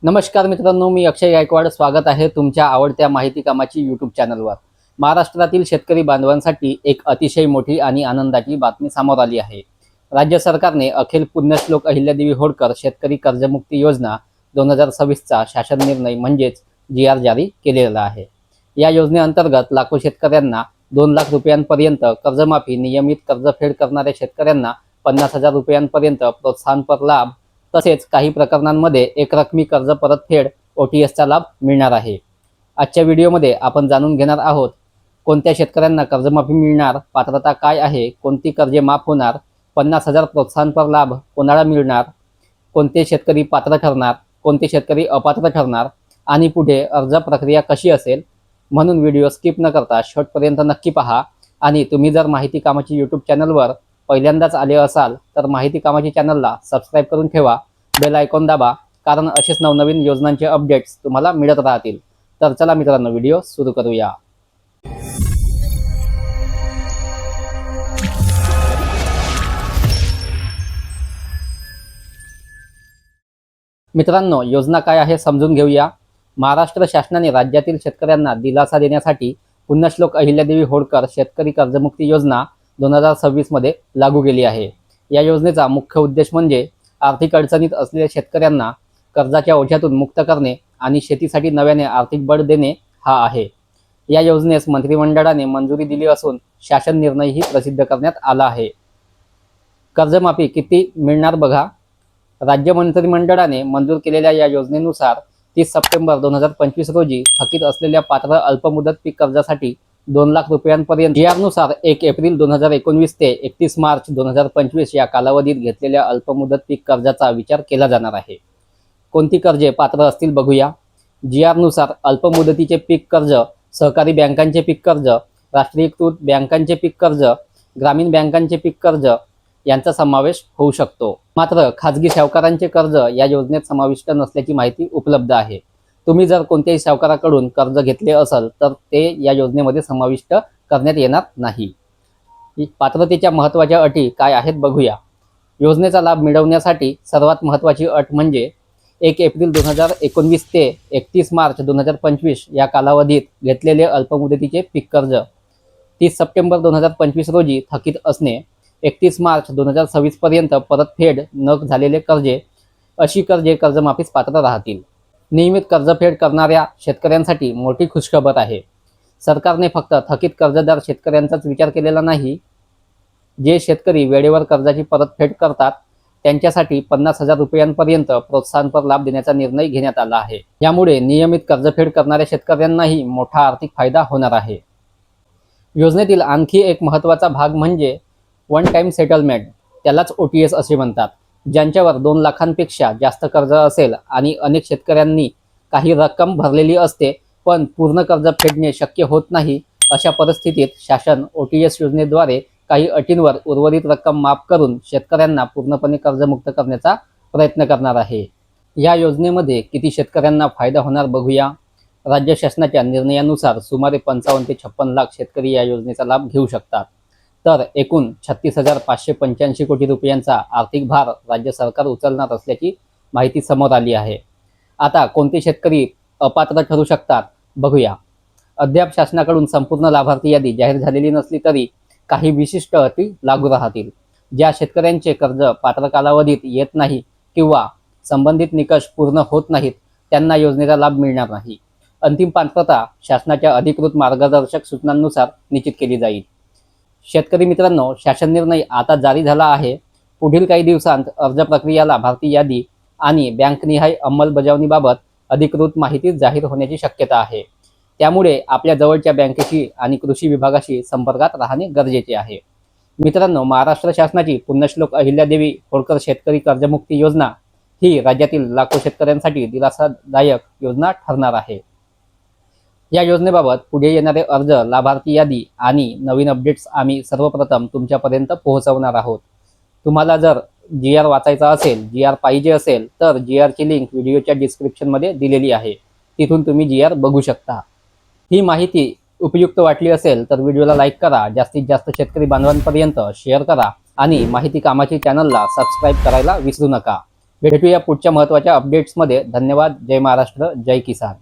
नमस्कार मित्रांनो, मी अक्षय गायकवाड. स्वागत आहे तुमच्या आवडत्या माहिती कामाची यूट्यूब चॅनलवर. महाराष्ट्रातील शेतकरी बांधवांसाठी एक अतिशय मोठी आणि आनंदाची बातमी समोर आली आहे. राज्य सरकारने अखिल पुण्यश्लोक अहिल्यादेवी होळकर शेतकरी कर्जमुक्ती योजना 2026चा शासन निर्णय म्हणजेच GR जारी केलेला आहे. या योजनेअंतर्गत लाखो शेतकऱ्यांना 2 लाख रुपयांपर्यंत कर्जमाफी, नियमित कर्जफेड करणाऱ्या शेतकऱ्यांना 50,000 रुपयांपर्यंत प्रोत्साहनपर लाभ तसेच काही प्रकरणांमध्ये एकरकमी कर्ज परतफेड OTSचा लाभ मिळणार आहे. आजच्या व्हिडिओमध्ये आपण जाणून घेणार आहोत कोणत्या शेतकऱ्यांना कर्जमाफी मिळणार, पात्रता काय आहे, कोणती कर्जे माफ होणार, 50,000 प्रोत्साहनपर लाभ कोणाला मिळणार, कोणते शेतकरी पात्र ठरणार, कोणते शेतकरी अपात्र ठरणार आणि पुढे अर्ज प्रक्रिया कशी असेल. म्हणून व्हिडिओ स्किप न करता शेवटपर्यंत नक्की पहा. आणि तुम्ही जर माहिती कामाची यूट्यूब चॅनलवर पहिल्यांदाच आले असाल तर माहिती कामाची चॅनलला सबस्क्राईब करून ठेवा, बेल आयकॉन दाबा, कारण असेच नवनवीन योजनांचे अपडेट्स तुम्हाला मिळत राहतील. तर चला मित्रांनो, व्हिडिओ सुरू करूया. मित्रांनो, योजना काय आहे समजून घेऊया. महाराष्ट्र शासनाने राज्यातील शेतकऱ्यांना दिलासा देण्यासाठी पुण्यश्लोक अहिल्यादेवी होळकर शेतकरी कर्जमुक्ती योजना 2026 मध्ये लागू केली आहे. या योजनेचा मुख्य उद्देश म्हणजे आर्थिक अडचणीत असलेल्या शेतकऱ्यांना कर्जाच्या ओझ्यातून मुक्त करणे आणि शेतीसाठी नव्याने आर्थिक बळ देणे हा आहे. या योजनेस मंत्रिमंडळाने मंजुरी दिली असून शासन निर्णयही प्रसिद्ध करण्यात आला आहे. कर्जमाफी किती मिळणार बघा. राज्य मंत्रिमंडळाने मंजूर केलेल्या या योजनेनुसार 30 सप्टेंबर 2025 रोजी थकीत असलेल्या पात्र अल्पमुदत पीक कर्जासाठी 2 लाख रुपयांपर्यंत, GR नुसार 1 एप्रिल 2019 ते 31 मार्च 2025 या कालावधीत घेतलेल्या अल्पमुदत पीक कर्जाचा विचार केला जाणार आहे. कोणती कर्जे पात्र असतील बघूया. GR नुसार अल्पमुदतीचे पीक कर्ज, सहकारी बँकांचे पीक कर्ज, राष्ट्रीयकृत बँकांचे पीक कर्ज, ग्रामीण बँकांचे पीक कर्ज यांचा समावेश होऊ शकतो. मात्र खाजगी सावकारांचे कर्ज या योजनेत समाविष्ट नसल्याची माहिती उपलब्ध आहे. तुम्ही जर कोणत्याही सावकाराकडून कर्ज घेतले असेल तर ते या योजनेमध्ये समाविष्ट करण्यात येणार नाही. पात्रतेच्या महत्त्वाच्या अटी काय आहेत बघूया. योजनेचा लाभ मिळवण्यासाठी सर्वात महत्त्वाची अट म्हणजे 1 एप्रिल 2019 ते 31 मार्च 2025 या कालावधीत घेतलेले अल्पमुदतीचे पीक कर्ज 30 सप्टेंबर 2025 रोजी थकीत असणे, 31 मार्च 2026 पर्यंत परतफेड न झालेले कर्जे, अशी कर्जे कर्जमाफीस पात्र राहतील. नियमित कर्जफेड करणाऱ्या शेतकऱ्यांसाठी मोठी खुशखबर आहे. सरकारने फक्त थकीत कर्जदार शेतकऱ्यांचाच विचार केलेला नाही. जे शेतकरी वेळेवर कर्जाची परतफेड करतात त्यांच्यासाठी 50,000 रुपयांपर्यंत प्रोत्साहनपर लाभ देण्याचा निर्णय घेण्यात आला आहे. यामुळे नियमित कर्जफेड करणाऱ्या शेतकऱ्यांनाही मोठा आर्थिक फायदा होणार आहे. योजनेतील आणखी एक महत्त्वाचा भाग म्हणजे वन टाइम सेटलमेंट, त्यालाच OTS असे म्हणतात. ज्यांच्यावर 2 लाखांपेक्षा जास्त कर्ज असेल आणि अनेक शेतकऱ्यांनी काही रक्कम भरलेली असते पण पूर्ण कर्ज फेडणे शक्य होत नाही, अशा परिस्थितीत शासन OTS योजनेद्वारे काही अटींवर उर्वरित रक्कम माफ करून शेतकऱ्यांना पूर्णपणे कर्जमुक्त करण्याचा प्रयत्न करणार आहे. या योजनेमध्ये किती शेतकऱ्यांना फायदा होणार बघूया. राज्य शासनाच्या निर्णयानुसार सुमारे 55 ते 56 लाख शेतकरी या योजनेचा लाभ घेऊ शकतात. तर एकूण 36,585 कोटी रुपयांचा आर्थिक भार राज्य सरकार उचलणार असल्याची माहिती समोर आली आहे. आता कोणते शेतकरी अपात्र ठरू शकतात बघूया. अद्याप शासनाकडून संपूर्ण लाभार्थी यादी जाहीर झालेली नसली तरी काही विशिष्ट अटी लागू राहतील. ज्या शेतकऱ्यांचे कर्ज पात्र कालावधीत येत नाही किंवा संबंधित निकष पूर्ण होत नाहीत त्यांना योजनेचा लाभ मिळणार नाही. अंतिम पात्रता शासनाच्या अधिकृत मार्गदर्शक सूचनांनुसार निश्चित केली जाईल. शेतकरी मित्रांनो, शासन निर्णय आता जारी झाला आहे. पुढील काही दिवसांत अर्ज प्रक्रिया, लाभार्थी यादी आणि बँकनिहाय अंमलबजावणीबाबत अधिकृत माहिती जाहीर होण्याची शक्यता आहे. त्यामुळे आपल्या जवळच्या बँकेशी आणि कृषी विभागाशी संपर्कात राहणे गरजेचे आहे. मित्रांनो, महाराष्ट्र शासनाची पुण्यश्लोक अहिल्यादेवी होळकर शेतकरी कर्जमुक्ती योजना ही राज्यातील लाखो शेतकऱ्यांसाठी दिलासादायक योजना ठरणार आहे. या योजनेबाबत पुढे येणारे अर्ज, लाभार्थी यादी आणि नवीन अपडेट्स आम्ही सर्वप्रथम तुमच्यापर्यंत पोहोचवणार आहोत. तुम्हाला जर GR वाचायचा असेल, GR पाहिजे असेल तर GRची लिंक व्हिडिओच्या डिस्क्रिप्शनमध्ये दिलेली आहे. तिथून तुम्ही GR बघू शकता. ही माहिती उपयुक्त वाटली असेल तर व्हिडिओला लाईक करा, जास्तीत जास्त शेतकरी बांधवांपर्यंत शेअर करा आणि माहिती कामाची चॅनलला सबस्क्राईब करायला विसरू नका. भेटूया पुढच्या महत्त्वाच्या अपडेट्समध्ये. धन्यवाद. जय महाराष्ट्र, जय किसान.